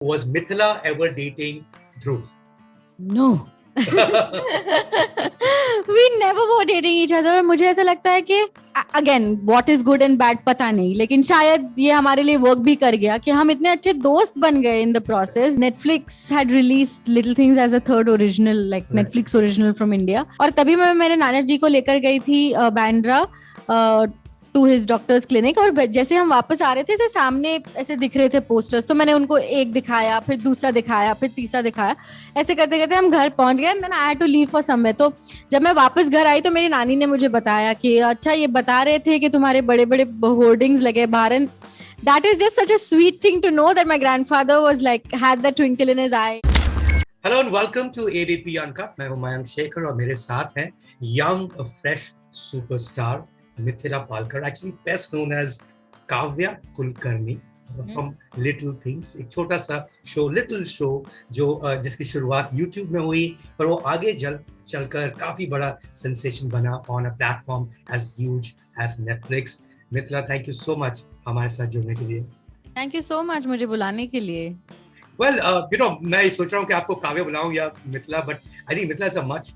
Was Mithila ever dating Dhruv? No. We never were dating each other. और मुझे ऐसा लगता है कि again what is good and bad पता नहीं, लेकिन शायद ये हमारे लिए वर्क भी कर गया कि हम इतने अच्छे दोस्त बन गए in the process. Netflix had released Little Things as a third original, like Netflix original from India. और तभी मैं मेरे नाना जी को लेकर गई थी Bandra to his doctor's clinic. और जैसे हम वापस आ रहे थे, सामने ऐसे दिख रहे थे पोस्टर्स, तो मैंने उनको एक दिखाया, फिर दूसरा दिखाया, फिर तीसरा दिखाया. ऐसे करते करते हम घर पहुंच गए. And then I had to leave for somewhere. तो जब मैं वापस घर आई तो मेरी नानी ने मुझे बताया कि अच्छा ये बता रहे थे कि तुम्हारे बड़े बड़े होर्डिंग्स लगे बाहर. And that is just such a sweet thing to know that my grandfather was like had that twinkle in his eye. Hello and welcome to ABP Uncut. मैं हूं मयंक शेखर और मेरे साथ हैं young fresh superstar Mithila Palkar, actually best known as Kavya Kulkarni from Little Things. एक छोटा सा show, little show, जो जिसकी शुरुआत YouTube में हुई, पर वो आगे चलकर काफी बड़ा सेंसेशन बना on a platform as huge as Netflix. Mithila, thank you so much हमारे साथ जुड़ने के लिए. थैंक यू सो मच मुझे बुलाने के लिए. Well, मैं सोच रहा हूँ कि आपको काव्या बुलाऊं या Mithila, but I think Mithila is a much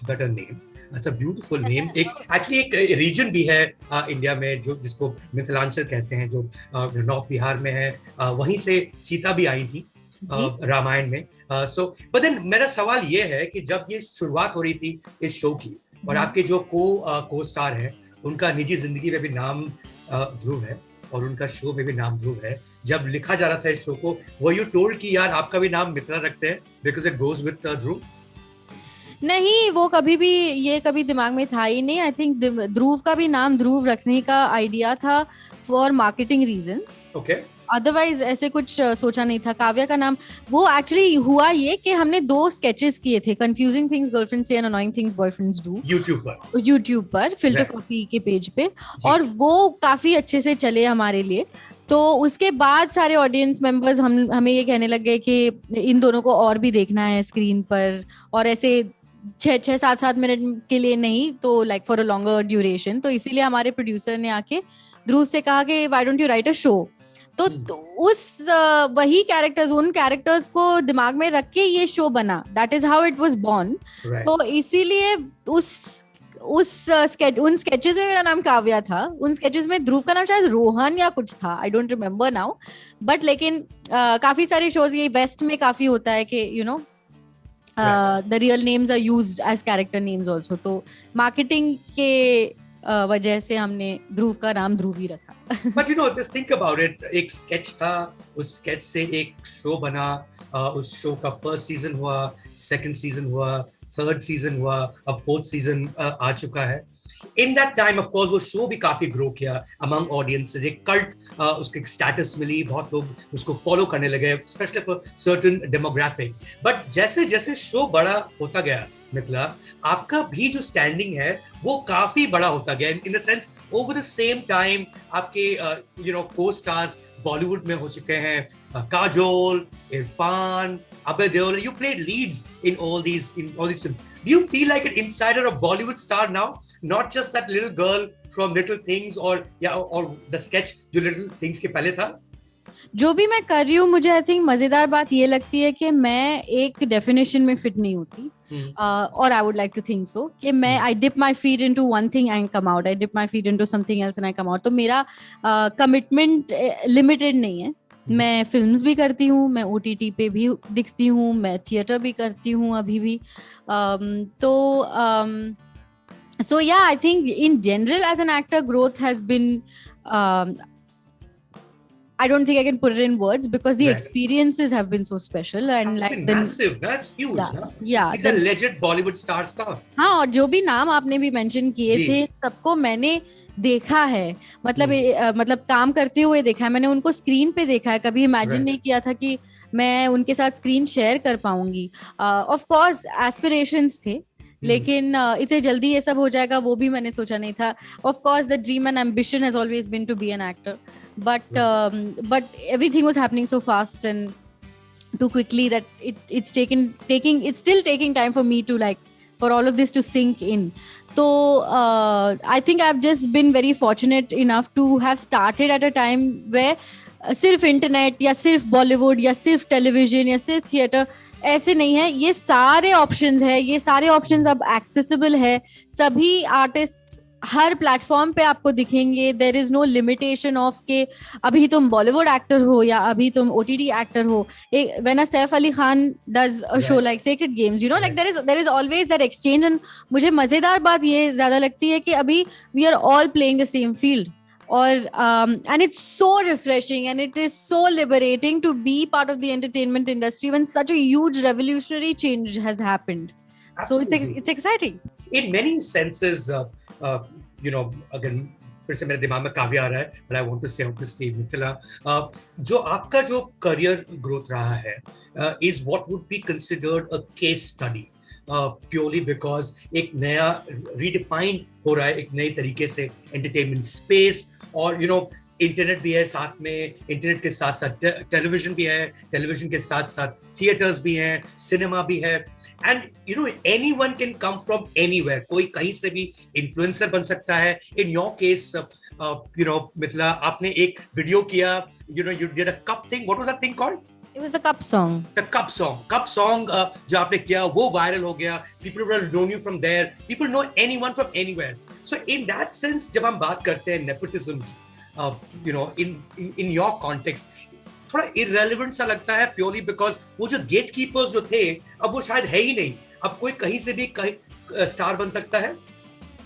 better name. It's a beautiful name. एक रीजन भी है इंडिया में जो जिसको मिथिलांचल कहते हैं, जो नॉर्थ बिहार में है. वहीं से सीता भी आई थी रामायण में. बट देन मेरा सवाल ये है कि जब ये शुरुआत हो रही थी इस शो की, और आपके जो को स्टार हैं उनका निजी जिंदगी में भी नाम ध्रुव है और उनका शो में भी नाम ध्रुव है, जब लिखा जा रहा था इस शो को, वो यू टोल्ड कि यार आपका भी नाम मिथिला रखते हैं बिकॉज इट गोज विद ध्रुव? नहीं, वो कभी दिमाग में था ही नहीं. आई थिंक ध्रुव का भी नाम ध्रुव रखने का आइडिया था for marketing reasons. Okay. Otherwise ऐसे कुछ सोचा नहीं था. काव्या का नाम वो एक्चुअली हुआ ये कि हमने 2 स्केचेस किए थे, कंफ्यूजिंग थिंग्स गर्लफ्रेंड्स से and annoying things boyfriends do, YouTube पर फिल्टर कॉपी के पेज पे. और वो काफी अच्छे से चले हमारे लिए. तो उसके बाद सारे ऑडियंस मेंबर्स हमें ये कहने लग गए कि इन दोनों को और भी देखना है स्क्रीन पर, और ऐसे 6-7 मिनट के लिए नहीं, तो like for a longer duration. तो इसीलिए हमारे प्रोड्यूसर ने आके ध्रुव से कहा कि why don't you right a show. तो उस वही कैरेक्टर्स, उन कैरेक्टर्स को दिमाग में रख के ये शो बना. That is how it was born. तो इसीलिए उन स्केचेस में मेरा नाम काव्या था. उन स्केचेस में ध्रुव का नाम शायद रोहन या कुछ था, I don't remember now. But लेकिन काफी सारे शोज, ये वेस्ट में काफी होता है कि you know the real names are used as character names also. तो marketing के वजह से हमने ध्रुव का नाम ध्रुव ही रखा. But just think about it. एक sketch था, उस sketch से एक show बना. उस show का first season हुआ, second season हुआ, third season हुआ, अब fourth season आ चुका है. In that time, of course, वो शो भी काफी ग्रो किया among audiences. एक कल्ट उसके स्टेटस मिली, बहुत लोग उसको फॉलो करने लगे, specially for certain demographic. But जैसे जैसे शो बड़ा होता गया मिथिला, आपका भी जो स्टैंडिंग है वो काफी बड़ा होता गया. In the sense over the same time आपके को स्टार्स बॉलीवुड में हो चुके हैं. Kajol, Irfan, Abhay Deol, you played leads in all these films. Do you feel like an insider of Bollywood star now, not just that little girl from Little Things or the sketch जो Little Things के पहले था? जो भी मैं कर रही हूँ, मुझे आई थिंक मजेदार बात ये लगती है कि मैं एक डेफिनेशन में फिट नहीं होती. और I would like to think so कि मैं I dip my feet into one thing and come out, I dip my feet into something else and I come out. तो मेरा कमिटमेंट लिमिटेड नहीं है. मैं फिल्म्स भी करती हूँ, मैं OTT पे भी दिखती हूँ, मैं थिएटर भी करती हूँ अभी भी. So yeah, I think in general as an actor, growth has been I don't think I can put it in words because the experiences have been so special and like massive. That's huge. Yeah. It's a legend Bollywood star stuff. हाँ, और जो भी नाम आपने भी mention किए थे, सबको मैंने देखा है. मतलब काम करते हुए देखा है, मैंने उनको स्क्रीन पे देखा है. कभी इमेजिन नहीं किया था कि मैं उनके साथ स्क्रीन शेयर कर पाऊंगी. ऑफ कोर्स एस्पिरेशंस थे, लेकिन इतने जल्दी ये सब हो जाएगा वो भी मैंने सोचा नहीं था. Of course the dream and ambition has always been to be an actor, but everything was happening so fast and too quickly that it's still taking time for me to for all of this to sink in. So I think I've just been very fortunate enough to have started at a time where सिर्फ internet या सिर्फ बॉलीवुड या सिर्फ television या सिर्फ theatre, ऐसे नहीं है, ये सारे ऑप्शंस है, ये सारे ऑप्शंस अब एक्सेसिबल है, सभी आर्टिस्ट हर प्लेटफॉर्म पे आपको दिखेंगे। There is no limitation of के अभी तुम बॉलीवुड एक्टर हो या अभी तुम ओटीटी एक्टर हो। When a Saif Ali Khan does a show like Sacred Games, you know, like there is always that exchange. And मुझे मजेदार बात ये ज्यादा लगती है कि अभी we are all playing the same field, और and it's so refreshing and it is so liberating to be part of the entertainment industry when such a huge revolutionary change has happened. Absolutely. So it's exciting In many senses, you know, again, फिर से मेरे दिमाग में काव्य आ रहा है, but I want to say on this stage, Mithila, जो आपका जो करियर ग्रोथ रहा है, is what would be considered a case study, purely because एक नया redefine हो रहा है, एक नई तरीके से entertainment space, और you know, इंटरनेट भी है साथ में, इंटरनेट के साथ साथ टेलीविजन भी है, टेलीविजन के साथ साथ थिएटर्स भी हैं, सिनेमा भी है, and you know anyone can come from anywhere, कोई कहीं से भी इन्फ्लुएंसर बन सकता है। In your case, you know Mithila, आपने एक वीडियो किया, you know, you did a cup thing, what was that thing called? it was the cup song. The cup song, जो आपने किया वो वायरल हो गया, people will know you from there, people know anyone from anywhere. So in that sense, जब हम बात करते हैं nepotism, you know, in your context, थोड़ा irrelevant सा लगता है, purely because वो जो gatekeepers जो थे, अब वो शायद है ही नहीं, अब कोई कहीं से भी कहीं स्टार बन सकता है।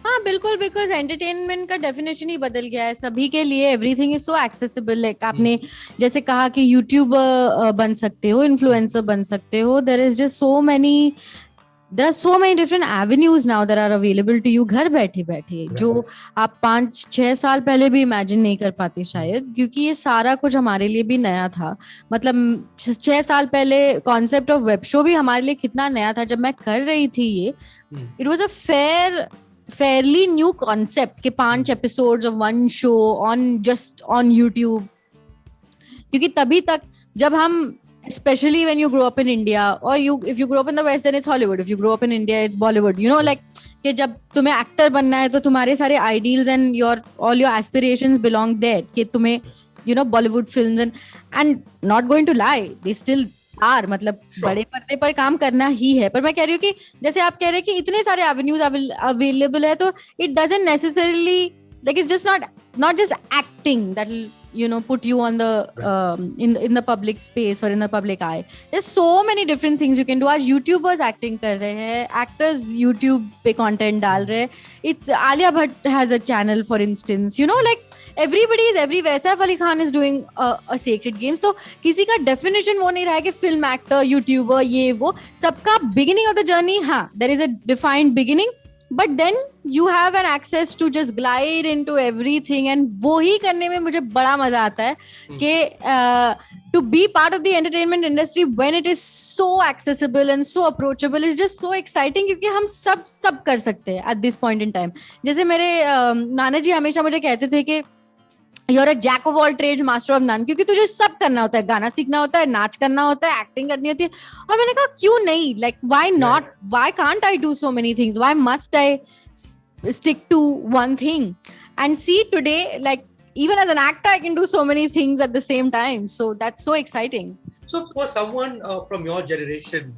हाँ बिल्कुल, बिकॉज एंटरटेनमेंट का डेफिनेशन ही बदल गया है सभी के लिए, everything is so accessible. Like आपने जैसे कहा कि यूट्यूबर बन सकते हो, इन्फ्लुएंसर बन सकते हो, there is just there are so many different avenues now that are available to you घर बैठे बैठे, जो आप 5-6 साल पहले भी इमेजिन नहीं कर पाते शायद, क्योंकि ये सारा कुछ हमारे लिए भी नया था। मतलब 6 साल पहले कॉन्सेप्ट ऑफ वेब शो भी हमारे लिए कितना नया था जब मैं कर रही थी ये। It was a fairly new concept के 5 episodes of one show on YouTube, क्योंकि तभी तक जब हम, especially when you grow up in India, or if you grow up in the West then it's Hollywood, if you grow up in India it's Bollywood, you know, like कि जब तुम्हें actor बनना है तो तुम्हारे सारे ideals and all your aspirations belong there, कि तुम्हें you know Bollywood films and not going to lie, they still are, मतलब बड़े पर्दे पर काम करना ही है। पर मैं कह रही हूँ कि जैसे आप कह रहे हैं कि इतने सारे एवेन्यूज अवेलेबल है, तो it doesn't necessarily, like it's just not just acting that will, you know, put you on the in the public space or in the public eye. There's so many different things you can do. आज YouTubers acting कर रहे हैं, actors YouTube पे content डाल रहे हैं, Alia Bhatt has a channel for instance, you know, like everybody is everywhere. Saif Ali Khan is doing a Sacred Games. तो किसी का definition वो नहीं रहा है कि film actor, YouTuber, ये वो, सबका beginning of the journey, हाँ, there is a defined beginning, but then you have an access to just glide into everything, and वो ही करने में मुझे बड़ा मजा आता है कि to be part of the entertainment industry when it is so accessible and so approachable is just so exciting, क्योंकि हम सब कर सकते हैं at this point in time. जैसे मेरे नाना जी हमेशा मुझे कहते थे कि you're a jack of all trades, master of none, क्योंकि तुझे सब करना होता है, गाना सीखना होता है, नाच करना होता है, एक्टिंग करनी होती है। और मैंने कहा क्यों नहीं, like why not, why can't I do so many things, why must I stick to one thing? And see today, like even as an actor I can do so many things at the same time, so that's so exciting. So for someone from your generation,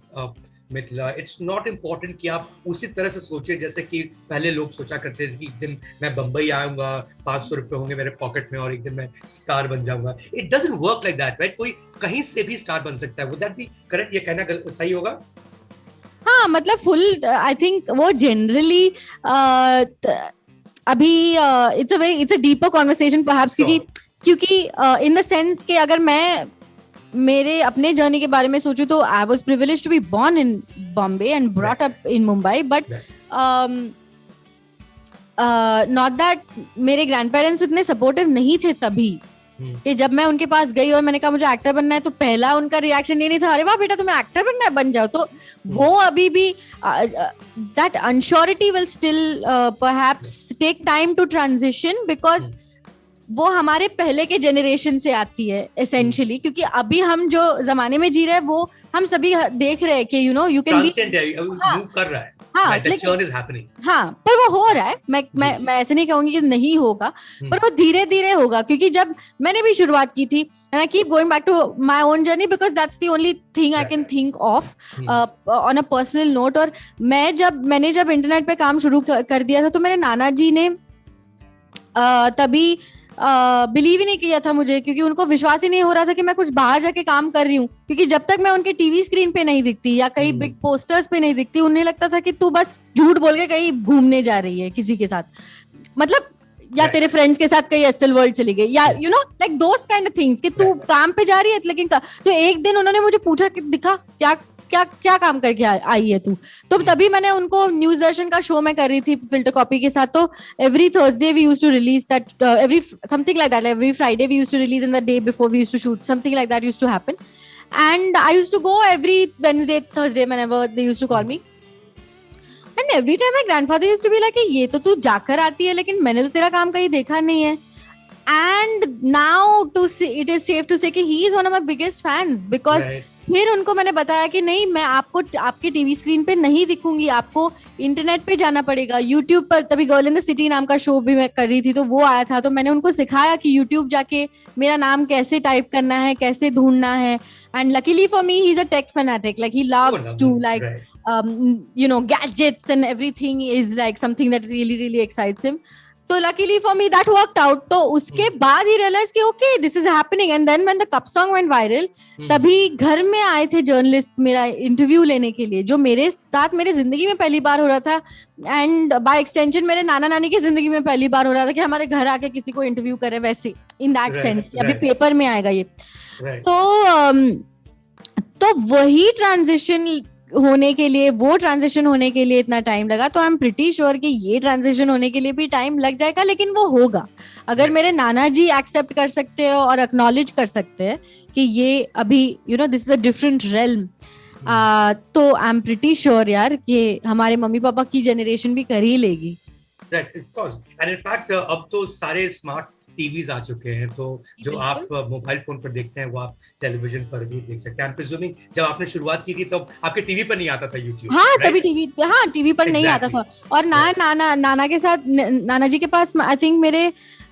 Mithila, it's not important कि आप उसी तरह से सोचे जैसे कि पहले लोग सोचा करते थे कि एक दिन मैं बंबई आऊंगा, 500 रुपए होंगे मेरे पॉकेट में और एक दिन मैं स्टार बन जाऊंगा। It doesn't work like that, right? कोई कहीं से भी स्टार बन सकता है। Would that be correct? ये कहना सही होगा? हाँ, मतलब फुल आई थिंक वो जनरली अभी it's a deeper conversation perhaps, क्योंकि इन द सेंस कि अगर मैं मेरे अपने जर्नी के बारे में सोचूं तो I was privileged to be born in Bombay and brought up in Mumbai, but not that मेरे ग्रैंड पेरेंट्स उतने सपोर्टिव नहीं थे तभी कि जब मैं उनके पास गई और मैंने कहा मुझे एक्टर बनना है, तो पहला उनका रिएक्शन ये नहीं था अरे वाह बेटा तुम्हें एक्टर बनना है, बन जाओ। तो वो अभी भी that unsurety will still perhaps take time to transition, because वो हमारे पहले के जेनरेशन से आती है एसेंशियली, क्योंकि अभी हम जो जमाने में जी रहे हैं वो हम सभी देख रहे हैं कि you know you can be कर रहा है। हाँ, that churn is happening. हाँ, पर वो हो रहा है. मैं ऐसे नहीं कहूंगी कि नहीं होगा, पर वो धीरे धीरे होगा, क्योंकि जब मैंने भी शुरुआत की थी, and I keep going back to my own journey because that's the only thing I can think of on a personal note. और मैंने जब इंटरनेट पे काम शुरू कर दिया था, तो मेरे नाना जी ने तभी बिलीव ही नहीं किया था मुझे, क्योंकि उनको विश्वास ही नहीं हो रहा था कि मैं कुछ बाहर जाके काम कर रही हूँ, क्योंकि जब तक मैं उनके टीवी स्क्रीन पे नहीं दिखती या कहीं बिग पोस्टर्स पे नहीं दिखती, उन्हें लगता था कि तू बस झूठ बोल के कहीं घूमने जा रही है किसी के साथ, मतलब या तेरे फ्रेंड्स के साथ कहीं एसएल वर्ल्ड चली गई, या you know like those kind of things कि तू काम पे जा रही है लेकिन तो एक दिन उन्होंने मुझे पूछा कि दिखा क्या काम करके आई है तू, तो तभी मैंने उनको न्यूज दर्शन का शो में कर रही थी फिल्टर कॉपी के साथ, तो every Thursday we used to release that, every something like that, every Friday we used to release in the day before we used to shoot, something like that used to happen, and I used to go every Wednesday Thursday whenever they used to call me, and every time my grandfather used to be like ये तो तू जाकर आती है, लेकिन मैंने तो तेरा काम कहीं देखा नहीं है. And now it is safe to say कि he is one of my biggest fans because फिर उनको मैंने बताया कि नहीं, मैं आपको आपके टीवी स्क्रीन पे नहीं दिखूंगी, आपको इंटरनेट पे जाना पड़ेगा, यूट्यूब पर. तभी गर्ल इन द सिटी नाम का शो भी मैं कर रही थी, तो वो आया था, तो मैंने उनको सिखाया कि यूट्यूब जाके मेरा नाम कैसे टाइप करना है, कैसे ढूंढना है. And luckily for me, he's a tech fanatic. Like he loves to you know, gadgets and everything is like something that really, really excites him. So luckily for me, that worked out. तो उसके बाद ही realize कि okay, this is happening. And then when the cup song went viral, तभी घर में आए थे journalist मेरा इंटरव्यू लेने के लिए, जो मेरे साथ मेरे जिंदगी में पहली बार हो रहा था, एंड बाय एक्सटेंशन मेरे नाना नानी की जिंदगी में पहली बार हो रहा था कि हमारे घर आके किसी को इंटरव्यू करे, वैसे इन दैट सेंस कि अभी पेपर में आएगा ये. तो वही ट्रांजिशन होने के लिए इतना टाइम लगा. तो आई एम प्रिटी श्योर कि ये ट्रांजिशन होने के लिए भी टाइम लग जाएगा, लेकिन वो होगा अगर मेरे नाना जी एक्सेप्ट कर सकते हैं और एक्नॉलेज कर सकते हैं कि ये अभी you know this is a different realm. तो आई एम प्रिटी श्योर यार कि हमारे मम्मी पापा की जनरेशन भी कर ही लेगी. Right, of course. And in fact, अब तो सारे स्मार्ट टीवीज आ चुके हैं, तो जो आप मोबाइल फोन पर देखते हैं वो आप टेलीविजन पर भी देख सकते हैं. प्रिज्यूमिंग जब आपने शुरुआत की थी तो आपके टीवी पर नहीं आता था यूट्यूब. हाँ, तभी टीवी पर नहीं आता था. और नाना के साथ, नाना जी के पास आई थिंक मेरे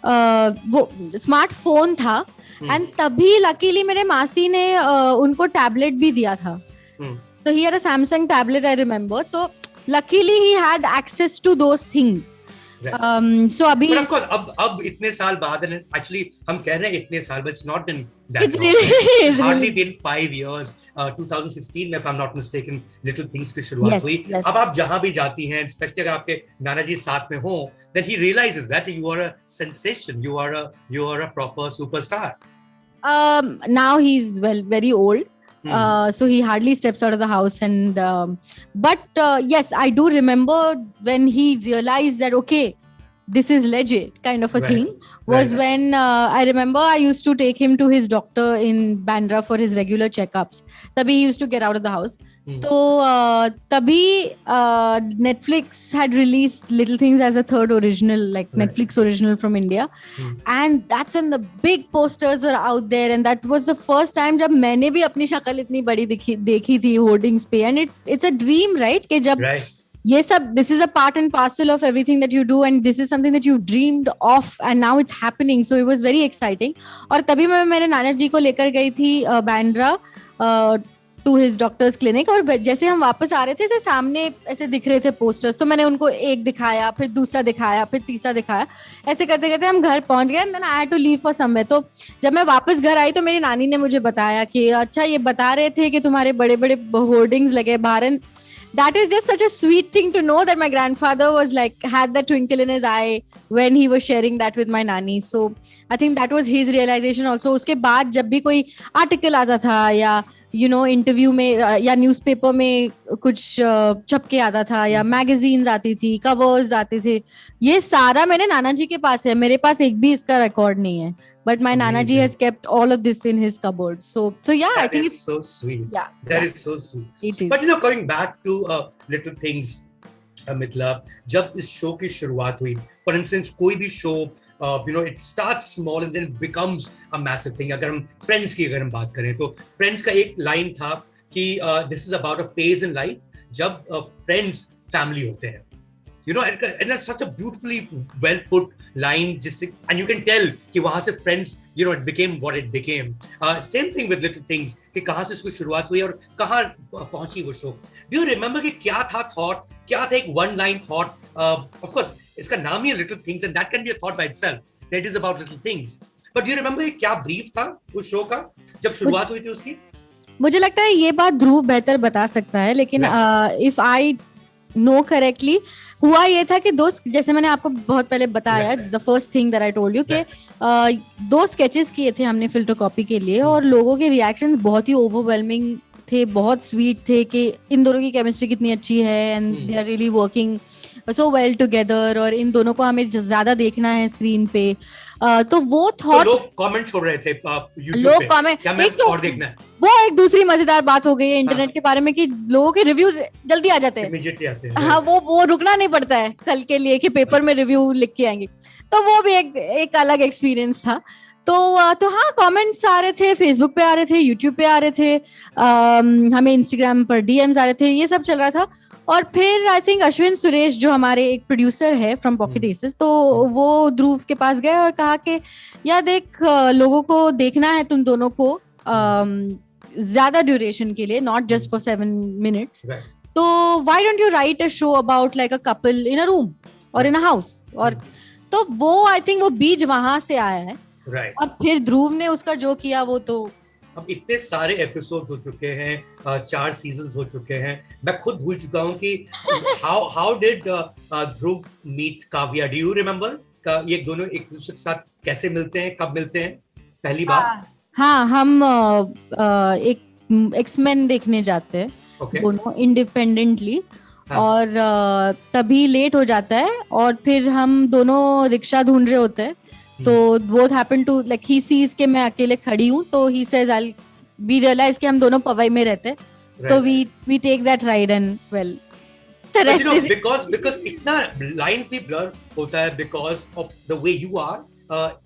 वो स्मार्टफोन था, एंड तभी लकीली मेरे मासी ने उनको टैबलेट भी दिया था. तो he had a Samsung tablet I remember. तो luckily he had access to those things. So अभी अब इतने साल बाद, एक्चुअली हम कह रहे हैं इतने साल, but it's not been that it's long. really, it's hardly been 5 years. 2016 में, if I'm not mistaken, Little Things की शुरुआत हुई. अब आप जहां भी जाती हैं, especially अगर आपके नाना जी साथ में हो, then he realizes that you are a sensation, you are a proper superstar. Now he's very old. So he hardly steps out of the house, and but yes, I do remember when he realized that okay, this is legit kind of a thing was when I remember I used to take him to his doctor in Bandra for his regular checkups. Tabhi he used to get out of the house. So tabhi Netflix had released Little Things as a third original, like Netflix original from India, and that's when the big posters were out there, and that was the first time jab maine bhi apni shakal itni badi dekhi thi hoardings pe, and it's a dream, right, ke jab ये सब, this is a part and parcel of everything that you do, and this is something that you've dreamed of, and now it's happening. So it was very exciting. और तभी मैं मेरे नाना जी को लेकर गई थी Bandra to his doctor's clinic, और जैसे हम वापस आ रहे थे, ऐसे सामने ऐसे दिख रहे थे पोस्टर्स, तो मैंने उनको एक दिखाया, फिर दूसरा दिखाया, फिर तीसरा दिखाया, ऐसे करते करते हम घर पहुंच गए. And then I had to leave for somewhere. तो जब मैं वापस घर आई तो मेरी नानी ने मुझे बताया कि अच्छा, ये बता रहे थे कि तुम्हारे बड़े बड़े होर्डिंग्स लगे बाहर. And that is just such a sweet thing to know that my grandfather was like, had that twinkle in his eye when he was sharing that with my nanny. So I think that was his realization also. उसके बाद जब भी कोई article आता था, या you know interview में या न्यूज़पेपर में कुछ छप के आता था, या मैगजीन्स आती थी, कवर्स आते थे, ये सारा मेरे नाना जी के पास है. मेरे पास एक भी इसका रिकॉर्ड नहीं है. But my Nana ji has kept all of this in his cupboard. So yeah, I think it's so sweet. Yeah, that is so sweet. It is. But you know, coming back to Little Things, मतलब जब इस show की शुरुआत हुई, for instance, कोई भी show you know, it starts small and then it becomes a massive thing. अगर हम Friends की अगर हम बात करें, तो Friends का एक लाइन था कि this is about a phase in life. जब Friends फैमिली होते हैं. You know, and that's such a beautifully well put line. जिससे and you can tell कि वहाँ से friends, you know, it became what it became. Same thing with Little Things कि कहाँ से इसको शुरुआत हुई और कहाँ पहुँची वो शो. Do you remember कि क्या था thought, क्या था एक one line thought? Of course, इसका नाम ही है Little Things and that can be a thought by itself. That is about little things. But do you remember क्या brief था उस शो का जब शुरुआत हुई थी उसकी? मुझे लगता है ये बात ध्रुव बेहतर बता सकता है, लेकिन इफ आई नो करेक्टली, हुआ ये था कि जैसे मैंने आपको बहुत पहले बताया, the first thing that I told you कि 2 स्केचेस किए थे हमने फिल्टर कॉपी के लिए और लोगों के रिएक्शंस बहुत ही ओवरवेलमिंग थे, बहुत स्वीट थे कि इन दोनों की केमिस्ट्री कितनी अच्छी है and they are really working so well together और इन दोनों को हमें ज्यादा देखना है स्क्रीन पे. तो वो थॉट लोग कमेंट छोड़ रहे थे YouTube लोग पे, कमेंट, क्या मैं और देखना है. वो एक दूसरी मजेदार बात हो गई है इंटरनेट के बारे में कि लोगों के रिव्यूज जल्दी आ जाते हैं. Immediately आते हैं. हाँ, वो रुकना नहीं पड़ता है कल के लिए कि पेपर में रिव्यू लिख के आएंगे. तो वो भी एक अलग एक्सपीरियंस था. तो हाँ, कमेंट्स आ रहे थे, फेसबुक पे आ रहे थे, यूट्यूब पे आ रहे थे, हमें इंस्टाग्राम पर डीएम्स आ रहे थे, ये सब चल रहा था. और फिर आई थिंक अश्विन सुरेश जो हमारे एक प्रोड्यूसर है फ्रॉम पॉकेट एसेस, तो वो ध्रुव के पास गए और कहा कि यार देख, लोगों को देखना है तुम दोनों को ज्यादा ड्यूरेशन के लिए, नॉट जस्ट फॉर 7 minutes. तो why don't you right a show about like a couple in a room और इन अ हाउस. और तो वो आई थिंक वो बीज वहां से आया है. और फिर ध्रुव ने उसका जो किया वो तो अब इतने सारे एपिसोड हो चुके हैं, 4 सीजन्स हो चुके हैं, मैं खुद भूल चुका हूँ कि how did Dhruv meet Kavya. Do you remember ये दोनों एक दूसरे के साथ कैसे मिलते हैं, कब मिलते हैं पहली बार? हाँ, हम एक एक्समैन देखने जाते हैं दोनों इंडिपेंडेंटली. और तभी लेट हो जाता है और फिर हम दोनों रिक्शा ढूंढ रहे होते हैं. तो both happen to like he sees कि मैं अकेले खड़ी हूँ, तो he says we realize कि हम दोनों पवई में रहते हैं. तो we take that ride and well the rest is because इतना lines भी blur होता है because of the way you are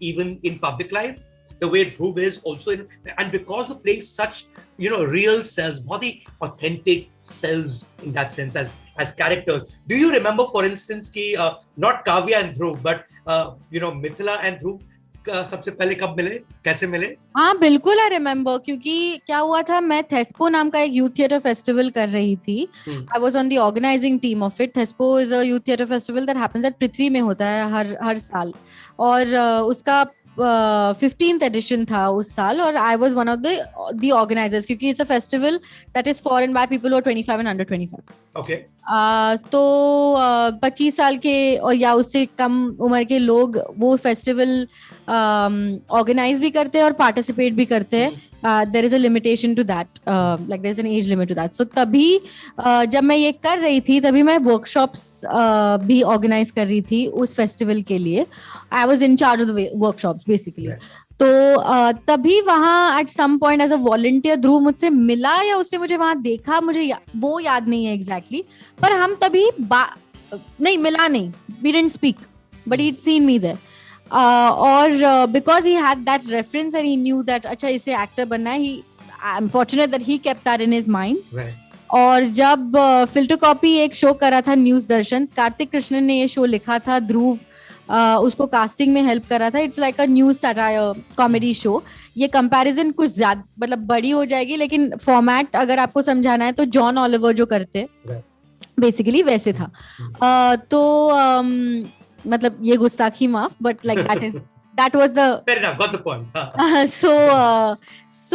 even in public life, the way Dhruv is also and because of playing such, you know, real selves, बहुत ही authentic selves in that sense as characters. Do you remember, for instance, कि not Kavya and Dhruv, but you know, Mithila and Dhruv सबसे पहले कब मिले, कैसे मिले? हाँ बिल्कुल, आई रिमेम्बर, क्योंकि क्या हुआ था, मैं थेस्पो नाम का एक यूथ थिएटर फेस्टिवल कर रही थी. I was on the organising team of it. Thespo is a youth theatre festival that happens at Prithvi में, होता है हर साल. और उसका 15th edition था उस साल और I was one of the organizers, क्योंकि it's a festival that is for and by people who are 25 and under 25. Okay. तो 25 साल के और या उससे कम उम्र के लोग वो फेस्टिवल ऑर्गेनाइज भी करते हैं और पार्टिसिपेट भी करते हैं. there is a limitation to that, like there is an age limit to that. So तभी जब मैं ये कर रही थी तभी मैं workshops भी organize कर रही थी उस festival के लिए. I was in charge of the workshops basically. तो तभी वहाँ at some point as a volunteer ध्रुव मुझसे मिला या उसने मुझे वहाँ देखा, मुझे वो याद नहीं है exactly. पर हम तभी नहीं मिला नहीं, we didn't speak, but he'd seen me there. और because he had that reference and he knew that अच्छा इसे एक्टर बनना है, I'm fortunate that he kept that in his mind. Right. और जब फिल्टर कॉपी एक शो करा था न्यूज़ दर्शन, कार्तिक कृष्णन ने ये शो लिखा था, ध्रुव उसको कास्टिंग में हेल्प करा था. It's like a news satire comedy show. ये कंपैरिजन कुछ ज्यादा मतलब बड़ी हो जाएगी, लेकिन फॉर्मेट अगर आपको समझाना है तो जॉन ऑलिवर जो करते बेसिकली वैसे था. तो मतलब ये गुस्ताखी माफ, but like that was the fair enough, got the point. so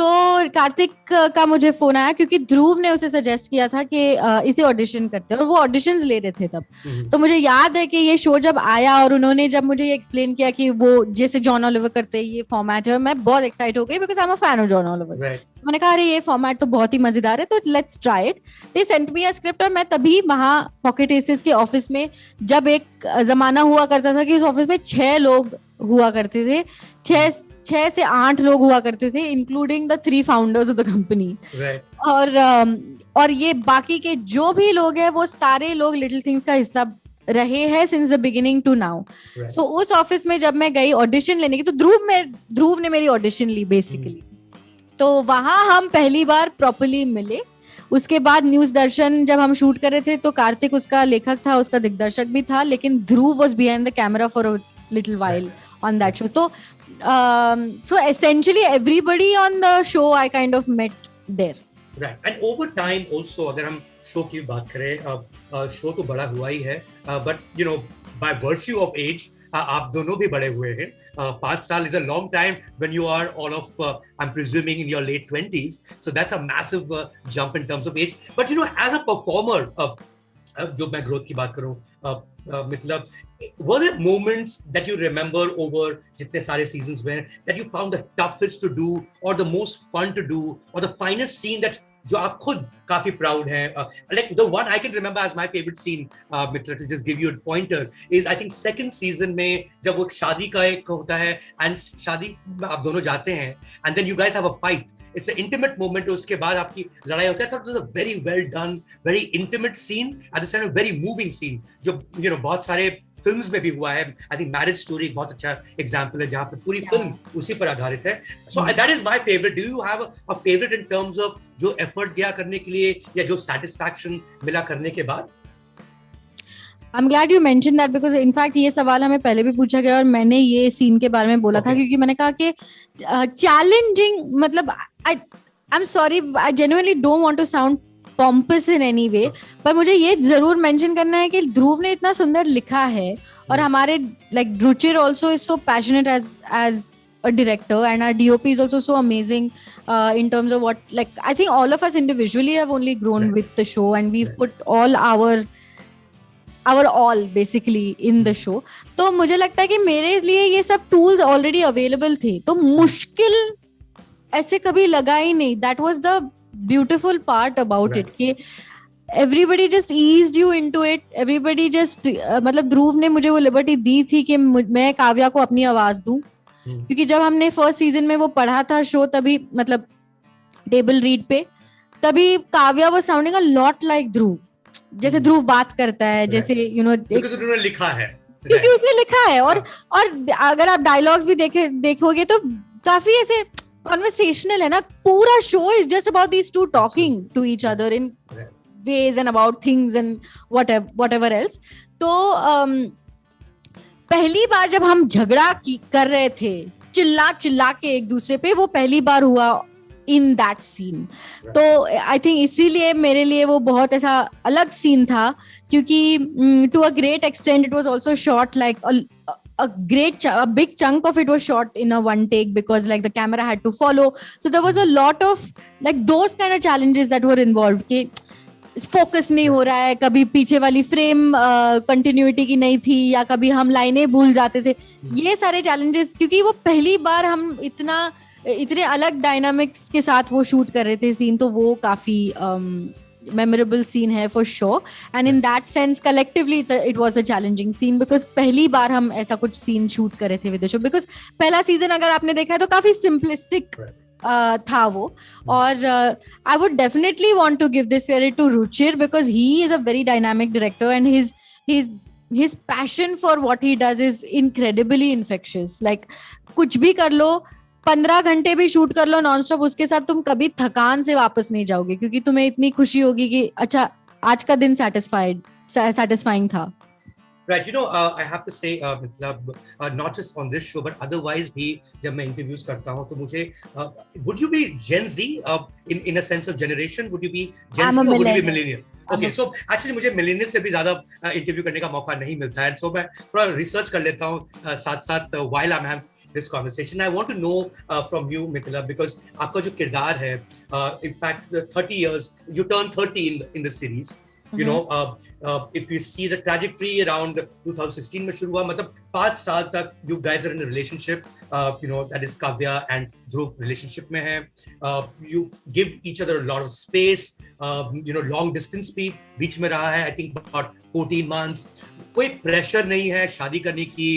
Kartik का मुझे फोन आया क्योंकि ध्रुव ने उसे सजेस्ट किया था कि इसे ऑडिशन करते हैं और वो ऑडिशंस ले रहे थे तब. तो मुझे याद है कि ये शो जब आया और उन्होंने जब मुझे ये एक्सप्लेन किया कि वो जैसे जॉन ऑलिवर करते हैं ये फॉर्मेट है, मैं बहुत एक्साइट हो गई because I am a fan of John Oliver. मैंने कहा अरे ये फॉर्मेट तो बहुत ही मजेदार है, तो let's try it. They sent me a script और मैं तभी वहाँ पॉकेट एसेस के ऑफिस में, जब एक जमाना हुआ करता था कि उस ऑफिस में 6 लोग हुआ करते थे, 6 से 8 लोग हुआ करते थे, including the 3 founders of the company. और ये बाकी के जो भी लोग हैं वो सारे लोग लिटिल थिंग्स का हिस्सा रहे हैं since the beginning to now. So उस ऑफिस में जब मैं गई ऑडिशन लेने की, तो ध्रुव ने मेरी ऑडिशन ली बेसिकली. तो वहां हम पहली बार प्रॉपर्ली मिले उसके बाद न्यूज दर्शन जब हम शूट कर रहे थे तो कार्तिक उसका लेखक था, उसका दिग्दर्शक भी था, लेकिन Dhruv was behind the camera for a little while on that show. So essentially everybody on the show I kind of met there. Right. And over time also, अगर हम शो की बात करें, शो तो बड़ा हुआ ही है, but you know, by virtue of age, आप दोनों भी बड़े हुए हैं. 5 साल is a long time when you are all of, I'm presuming, in your late 20s. So that's a massive jump in terms of age. But you know, as a performer, जो मैं growth की बात करूं, मतलब were there moments that you remember over जितने सारे seasons में that you found the toughest to do or the most fun to do or the finest scene that जो आप खुद काफी proud हैं, like the one I can remember as my favorite scene, Mitra, to just give you a pointer, is I think second season में जब वो शादी का एक होता है and शादी में आप दोनों जाते हैं and then you guys have a fight. It's an intimate moment. उसके बाद आपकी लड़ाई होता है. I thought it was a very well done, very intimate scene. At the same time, very moving scene. जो you know बहुत सारे films में भी हुआ है. I think Marriage Story एक बहुत अच्छा एग्जाम्पल है जहाँ पे पूरी फिल्म उसी पर आधारित है. So that is my favorite. Do you have a favorite in terms of जो एफर्ट गया करने के लिए या जो सेटिस्फैक्शन मिला करने के बाद? I'm glad you mentioned that because in fact ये सवाल हमें पहले भी पूछा गया और मैंने ये सीन के बारे में बोला था क्योंकि मैंने कहा कि challenging, मतलब I'm sorry, I genuinely don't want to sound pompous in any way, पर मुझे ये जरूर मेंशन करना है कि ध्रुव ने इतना सुंदर लिखा है और हमारे like Ruchir also is so passionate as a director and our DOP is also so amazing in terms of what, like I think all of us individually have only grown with the show and we've put all our all basically in the show. तो मुझे लगता है कि मेरे लिए ये सब tools already available थे, तो मुश्किल ऐसे कभी लगा ही नहीं. That was the beautiful part about it कि everybody just eased you into it. Everybody just मतलब ध्रुव ने मुझे वो लिबर्टी दी थी कि मैं काव्या को अपनी आवाज दूं, क्योंकि जब हमने फर्स्ट सीजन में वो पढ़ा था शो तभी मतलब टेबल रीड पे, तभी Kavya was sounding a lot like ध्रुव, जैसे ध्रुव बात करता है, जैसे यू नो उन्होंने लिखा है, क्योंकि उसने लिखा है. और अगर आप डायलॉग्स भी देखोगे तो काफी ऐसे कन्वर्सेशनल है ना. पूरा show is just about these two talking to each other in ways and about things and whatever else. तो पहली बार जब हम झगड़ा कर रहे थे चिल्ला के एक दूसरे पे, वो पहली बार हुआ in that scene. तो I think इसीलिए मेरे लिए वो बहुत ऐसा अलग सीन था, क्योंकि to a great extent it was also shot like a big chunk of it was shot in a one take because like the camera had to follow. So there was a lot of like those kind of challenges that were involved कि focus नहीं हो रहा है, कभी पीछे वाली frame continuity की नहीं थी या कभी हम लाइनें भूल जाते थे. ये सारे चैलेंजेस क्योंकि वो पहली बार हम इतने अलग डायनामिक्स के साथ वो शूट कर रहे थे सीन, तो वो काफी मेमोरेबल सीन है for sure. And in that sense collectively it was a challenging scene because पहली बार हम ऐसा कुछ सीन शूट कर रहे थे विद द शो. बिकॉज पहला सीजन अगर आपने देखा है तो काफी सिंपलिस्टिक था वो. और I would definitely want to give this credit to Ruchir because he is a very dynamic director and his passion for what he does is incredibly infectious. Like कुछ भी कर लो, 15 घंटे भी शूट कर लो नॉन स्टॉप, उसके साथ तुम कभी थकान से वापस नहीं जाओगे क्योंकि तुम्हें इतनी खुशी होगी कि अच्छा आज का दिन satisfying था. Right, you know, I have to say, मतलब not just on this show, but otherwise भी जब मैं interviews करता हूँ तो मुझे, would you be Gen Z in a sense of generation? Would you be Gen Z or would you be millennial? Okay, so actually मुझे millennial से भी ज़्यादा interview करने का मौका नहीं मिलता है, so मैं थोड़ा research कर लेता हूँ साथ while I'm having this conversation. I want to know from you, Mithila, because आपका जो किरदार है, in fact 30 years, you turned 30 in the series. You know, if you see the trajectory around 2016 में शुरू हुआ, मतलब 5 साल तक you guys are in a relationship, you know, that is Kavya and Dhruv relationship में है. You give each other a lot of space, you know, long distance भी बीच में रहा है, I think about 14 months. कोई pressure नहीं है शादी करने की.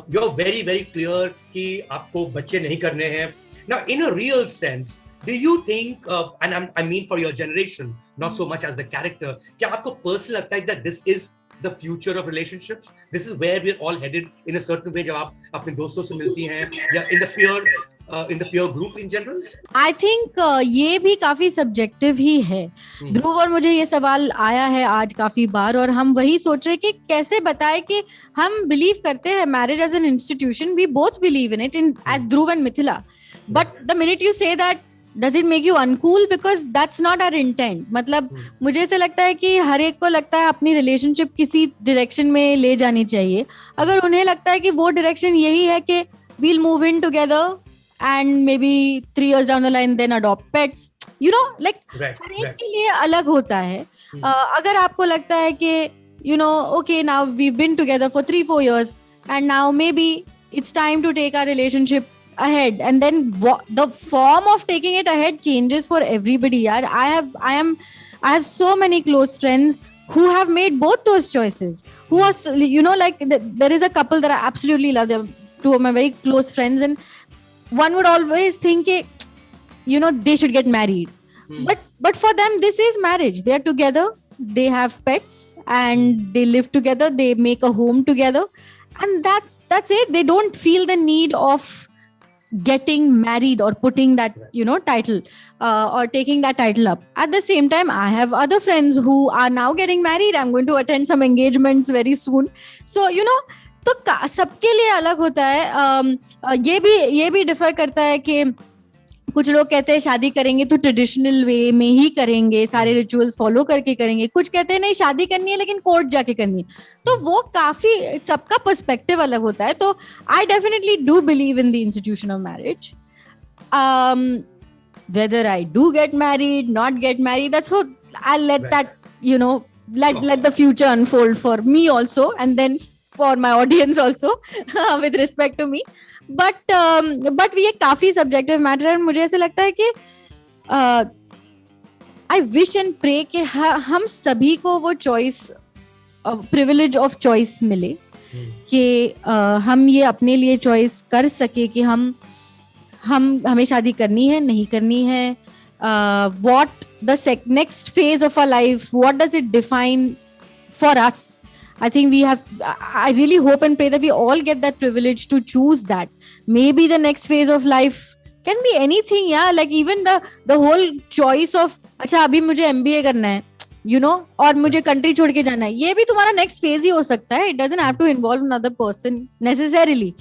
You're very, very clear कि आपको बच्चे नहीं करने हैं. Now, in a real sense, do you think, and I mean for your generation, not so much as the character, क्या आपको personally लगता है that this is the future of relationships? This is where we're all headed in a certain way जब आप अपने दोस्तों से मिलती हैं या in the in the peer group in general? I think ये भी काफी सब्जेक्टिव ही है. ध्रुव और मुझे ये सवाल आया है आज काफी बार, और हम वही सोच रहे कि कैसे बताएं कि हम बिलीव करते हैं marriage as an institution. We both believe in it, in as Dhruv and Mithila. But the minute you say that, does it make you uncool? Because that's not our intent. मतलब मुझे ऐसे लगता है कि हर एक को लगता है अपनी रिलेशनशिप किसी डायरेक्शन में ले जानी चाहिए. अगर उन्हें लगता है कि वो डायरेक्शन यही है कि we'll move in together and maybe 3 years down the line then adopt pets, you know, like हर एक के लिए अलग होता है. अगर आपको लगता है कि you know, okay, now we've been together for 3-4 years and now maybe it's time to take our relationship ahead, and then the form of taking it ahead changes for everybody. I have so many close friends who have made both those choices, who are, you know, like there is a couple that I absolutely love. They're two of my very close friends, and one would always think, you know, they should get married. But for them this is marriage. They are together, they have pets, and they live together, they make a home together, and that's it. They don't feel the need of getting married or putting that, you know, title or taking that title up. At the same time, I have other friends who are now getting married. I'm going to attend some engagements very soon. So, you know, तो सबके लिए अलग होता है. ये भी differ करता है कि कुछ लोग कहते हैं शादी करेंगे तो ट्रेडिशनल वे में ही करेंगे, सारे रिचुअल्स फॉलो करके करेंगे. कुछ कहते हैं नहीं, शादी करनी है लेकिन कोर्ट जाके करनी है. तो वो काफी सबका पर्सपेक्टिव अलग होता है. तो I definitely do believe in the institution of marriage. whether I do get married, not get married, that's what I'll let that, you know, let the future unfold for me also, and then for my audience also with respect to me. But ये काफी subjective matter है. मुझे ऐसे लगता है कि I wish and pray कि हम सभी को वो choice, privilege of choice मिले, कि हम ये अपने लिए choice कर सके कि हमें शादी करनी है, नहीं करनी है, what the next phase of our life, what does it define for us. I think I really hope and pray that we all get that privilege to choose that. Maybe the next phase of life can be anything, yeah, like even the whole choice of, अच्छा अभी मुझे MBA करना है, you know, और मुझे country छोड़ के जाना है, ये भी तुम्हारा next phase ही हो सकता है. It doesn't have to involve another person necessarily.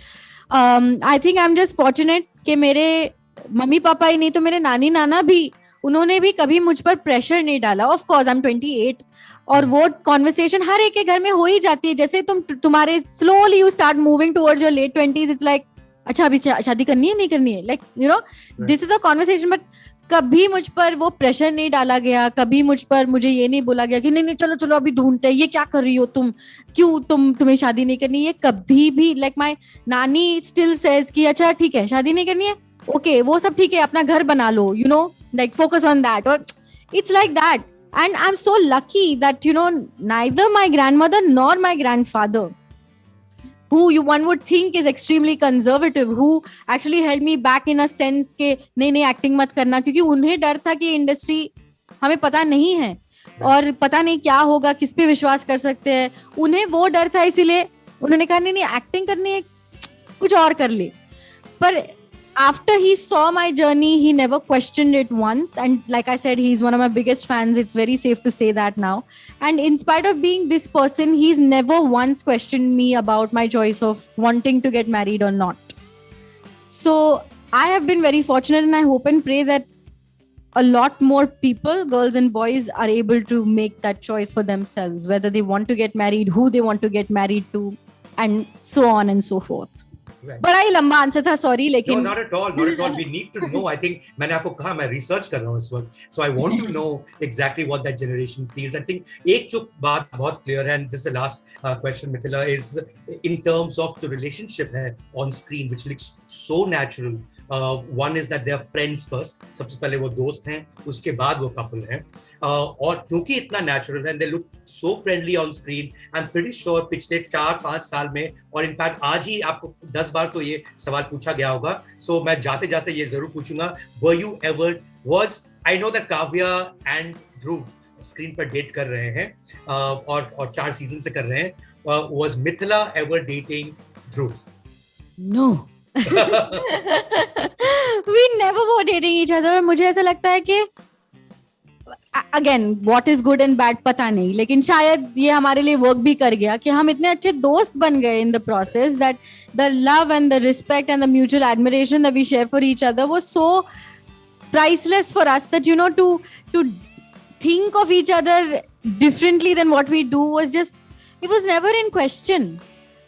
I think I'm just fortunate कि मेरे मम्मी पापा ही नहीं तो मेरे नानी नाना भी, उन्होंने भी कभी मुझ पर प्रेशर नहीं डाला. ऑफ कोर्स आई एम 28 और वो कॉन्वर्सेशन हर एक के घर में हो ही जाती है. जैसे तुम्हारे slowly you start moving towards your late 20s, it's like अच्छा अभी शादी करनी है, नहीं करनी है, like you know this is a conversation. But कभी मुझ पर वो प्रेशर नहीं डाला गया, कभी मुझे ये नहीं बोला गया कि नहीं चलो चलो अभी ढूंढते हैं, ये क्या कर रही हो तुम, क्यों तुम्हें शादी नहीं करनी. ये कभी भी, लाइक माय नानी स्टिल सेज कि अच्छा ठीक है शादी नहीं करनी है, ओके वो सब ठीक है, अपना घर बना लो, you know, like focus on that. Or it's like that. And I'm so lucky that, you know, neither my grandmother nor my grandfather, who one would think is extremely conservative, who actually held me back in a sense के नहीं acting मत करना, क्योंकि उन्हें डर था कि industry हमें पता नहीं है और पता नहीं क्या होगा, किस पे विश्वास कर सकते हैं. उन्हें वो डर था, इसीलिए उन्होंने कहा नहीं एक्टिंग करनी है, कुछ और कर ले. पर after he saw my journey, he never questioned it once. And like I said, he's one of my biggest fans. It's very safe to say that now. And in spite of being this person, he's never once questioned me about my choice of wanting to get married or not. So I have been very fortunate, and I hope and pray that a lot more people, girls and boys, are able to make that choice for themselves, whether they want to get married, who they want to get married to, and so on and so forth. Right. बड़ा ही लंबा answer था, sorry, लेकिन not at all. We need to know. I think मैंने आपको कहा मैं research कर रहा हूँ इस वक्त, so I want to know exactly what that generation feels. I think एक जो बात बहुत clear है, and this is the last question, Mithila, is in terms of the relationship है on screen, which looks so natural. One is that they are friends first. सबसे पहले वो दोस्त हैं, उसके बाद वो couple हैं. और क्योंकि इतना natural है, they look so friendly on screen. I'm pretty sure पिछले 4-5 साल में, और इनफैक्ट आज ही आपको 10 बार तो ये सवाल पूछा गया होगा. So मैं जाते जाते ये जरूर पूछूंगा, were you ever, I know that Kavya and Dhruv screen पर डेट कर रहे हैं और 4 सीजन से कर रहे हैं. Was Mithila ever dating Dhruv? No. We never were dating each other. और मुझे ऐसा लगता है कि again what is good and bad पता नहीं, लेकिन शायद ये हमारे लिए वर्क भी कर गया कि हम इतने अच्छे दोस्त बन गए in the process that the love and the respect and the mutual admiration that we share for each other was so priceless for us that to think of each other differently than what we do was just, it was never in question.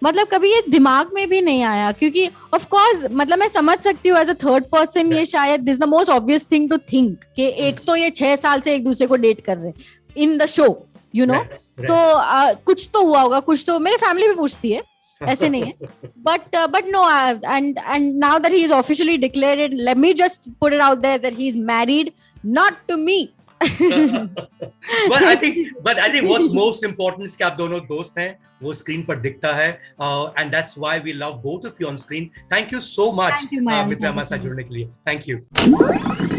मतलब कभी ये दिमाग में भी नहीं आया, क्योंकि of course मतलब मैं समझ सकती हूँ एज अ थर्ड पर्सन ये शायद this the most obvious thing to think कि एक तो ये 6 साल से एक दूसरे को डेट कर रहे हैं in the show you know, तो कुछ तो हुआ होगा, कुछ तो मेरी फैमिली भी पूछती है, ऐसे नहीं है, but no, and now that he is officially declared it, let me just put it out there that he is married, not to me. but I think what's most important is कि आप दोनों दोस्त हैं, वो screen पर दिखता है, and that's why we love both of you on screen. Thank you so much, Thank you, man. मित्र हमारे साथ जुड़ने के लिए. Thank you.